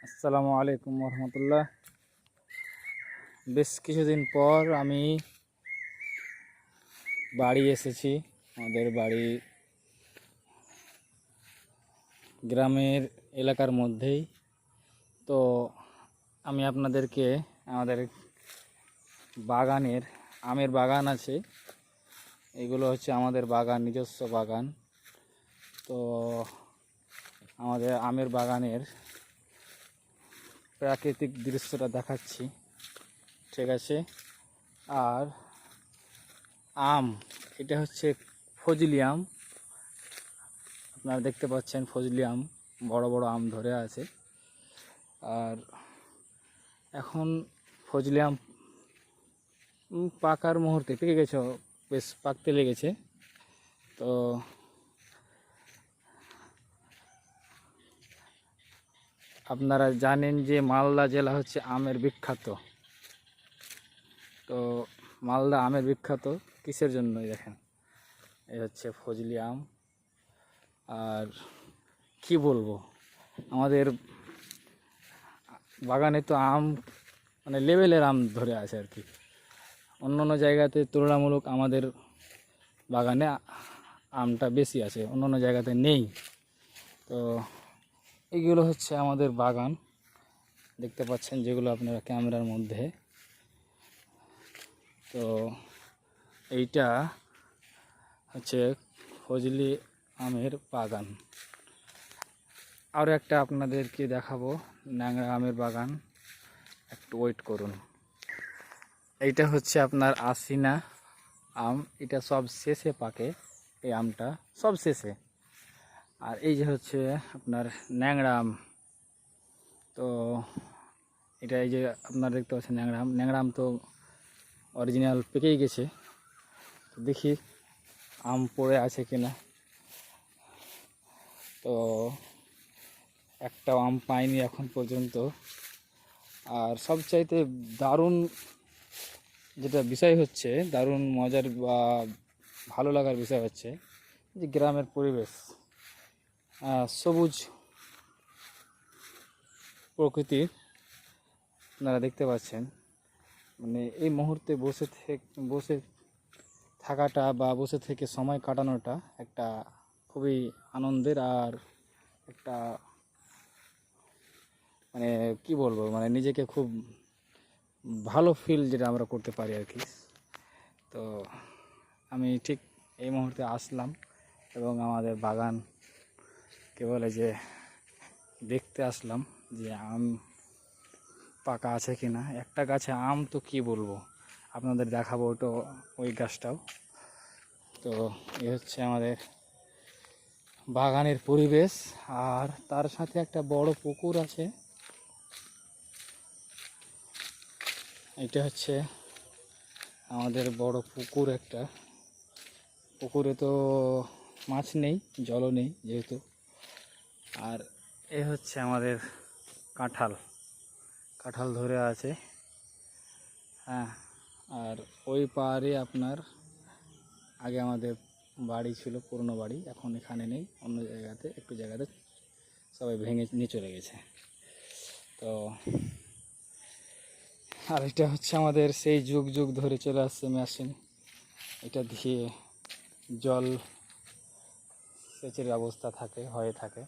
আসসালামু আলাইকুম রহমতুল্লাহ। বেশ কিছুদিন পর আমি বাড়ি এসেছি। আমাদের বাড়ি গ্রামের এলাকার মধ্যেই। তো আমি আপনাদেরকে আমাদের বাগানের আমের বাগান আছে, এগুলো হচ্ছে আমাদের বাগান, নিজস্ব বাগান। তো আমাদের আমের বাগানের প্রাকৃতিক দৃশ্যটা দেখাচ্ছি, ঠিক আছে। আর আম, এটা হচ্ছে ফজলি আম। আপনারা দেখতে পাচ্ছেন ফজলি আম, বড় বড় আম ধরে আছে। আর এখন ফজলি আম পাকার মুহূর্তে পেকে গেছে, বেশ পাকতে লেগেছে। তো আপনারা জানেন যে মালদা জেলা হচ্ছে আমের বিখ্যাত। তো মালদা আমের বিখ্যাত কিসের জন্য? দেখেন, এই হচ্ছে ফজলি আম। আর কি বলবো, আমাদের বাগানে তো আম মানে লেভেলের আম ধরে আছে আর কি। অন্য অন্য জায়গাতে তুলনামূলক আমাদের বাগানে আমটা বেশি আছে, অন্য অন্য জায়গাতে নেই। তো এইগুলো হচ্ছে আমাদের বাগান, দেখতে পাচ্ছেন যেগুলো আপনারা ক্যামেরার মধ্যে। তো এইটা হচ্ছে ফজলি আমের বাগান। আরও একটা আপনাদেরকে দেখাবো, ন্যাংরা আমের বাগান, একটু ওয়েট করুন। এইটা হচ্ছে আপনার আশিনা আম, এটা সব শেষে পাকে, এই আমটা সব শেষে। আর এই যে হচ্ছে আপনার ন্যাংরা আম। তো এটা এই যে আপনারা দেখতে পাচ্ছেন ন্যাংরা আম, ন্যাংরা আম তো অরিজিনাল পেকেই গেছে। তো দেখি আম পড়ে আছে কিনা। তো একটাও আম পাইনি এখন পর্যন্ত। আর সবচাইতে দারুণ যেটা বিষয় হচ্ছে, দারুণ মজার বা ভালো লাগার বিষয় হচ্ছে যে গ্রামের পরিবেশ, সবুজ প্রকৃতির আপনারা দেখতে পাচ্ছেন। মানে এই মুহূর্তে বসে থাকাটা বা বসে থেকে সময় কাটানোটা একটা খুবই আনন্দের। আর একটা মানে কি বলবো, মানে নিজেকে খুব ভালো ফিল যেটা আমরা করতে পারি আর কি। তো আমি ঠিক এই মুহূর্তে আসলাম এবং আমাদের বাগানকে বলে যে দেখতে আসলাম যে আম পাকা আছে কিনা। একটা গাছে আম তো কি বলবো, আপনাদের দেখাবো তো ওই গাছটাও। তো এই হচ্ছে আমাদের বাগানের পরিবেশ। আর তার সাথে একটা বড় পুকুর আছে। এটা হচ্ছে আমাদের বড় পুকুর একটা। পুকুরে তো মাছ নেই, জলও নেই যেহেতু। আর এ হচ্ছে আমাদের কাঁঠাল, কাঁঠাল ধরে আছে, হ্যাঁ। আর ওই পাড়ে আপনার আগে আমাদের বাড়ি ছিল, পুরনো বাড়ি, এখন এখানে নেই, অন্য জায়গাতে, একটু জায়গাতে সবাই ভেঙে নিয়ে চলে গেছে। তো আর এটা হচ্ছে আমাদের সেই যুগ যুগ ধরে চলে আসছে মেশিন, এটা দিয়ে জল সেচের ব্যবস্থা হয়ে থাকে।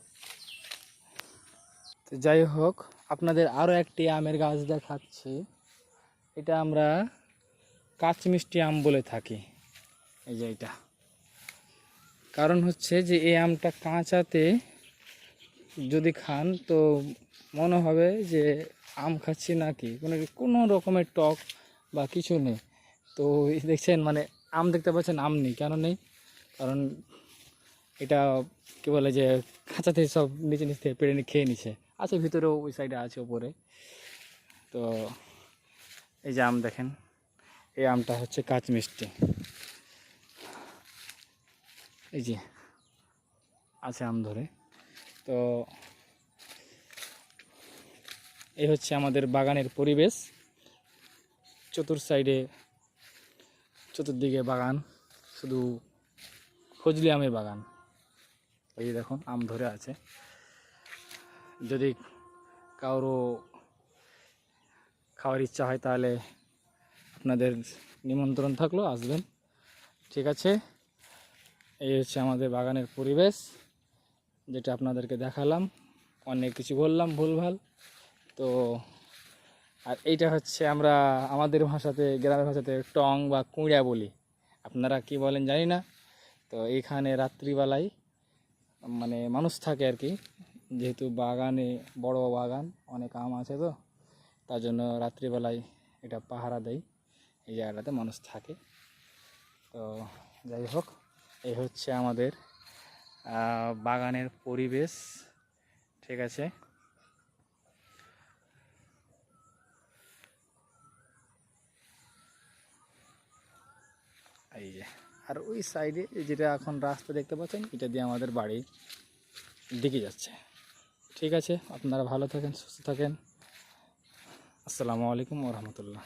তো যাই হোক, আপনাদের আরও একটি আমের গাছ দেখাচ্ছি। এটা আমরা কাঁচমিষ্টি আম বলে থাকি। এই যে এটা, কারণ হচ্ছে যে এই আমটা কাঁচাতে যদি খান তো মনে হবে যে আম খাচ্ছি নাকি, কোনো রকমের টক বা কিছু নেই। তো দেখছেন, মানে আম দেখতে পাচ্ছেন, আম নেই, কেন নেই? কারণ এটা কী বলে যে কাঁচাতে সব নিচে নিচ থেকে পেড়ে খেয়ে নিছে। আছে ভিতরেও, ওই সাইডে আছে ওপরে। তো এই যে আম দেখেন, এই আমটা হচ্ছে কাঁচমিষ্টি। এই যে আছে আম ধরে। তো এই হচ্ছে আমাদের বাগানের পরিবেশ। চতুর্দিকে বাগান, শুধু ফজলি আমের বাগান। এই যে দেখুন আম ধরে আছে। যদি কারো খাওয়ার ইচ্ছা হয় তাহলে আপনাদের নিমন্ত্রণ থাকলো, আসবেন। ঠিক আছে, এই হচ্ছে আমাদের বাগানের পরিবেশ, যেটা আপনাদেরকে দেখালাম। অনেক কিছু বললাম ভুলভাল তো। আর এইটা হচ্ছে আমরা আমাদের ভাষাতে, গ্রামের ভাষাতে টং বা কুঁড়া বলি, আপনারা কি বলেন জানি না। তো এইখানে রাত্রিবেলায় মানে মানুষ থাকে আর কি, যেহেতু বাগানে বড় বাগান, অনেক আম আছে, তো তার জন্য রাত্রিবেলায় এটা পাহারা দেয়, এই জায়গাটাতে মানুষ থাকে। তো যাই হোক, এই হচ্ছে আমাদের বাগানের পরিবেশ। ঠিক আছে, এই যে। আর ওই সাইডে যেটা এখন রাস্তা দেখতে পাচ্ছেন, এটা দিয়ে আমাদের বাড়ির দিকে যাচ্ছে। ঠিক আছে, আপনারা ভালো থাকেন, সুস্থ থাকেন। আসসালামু আলাইকুম ওয়া রাহমাতুল্লাহ।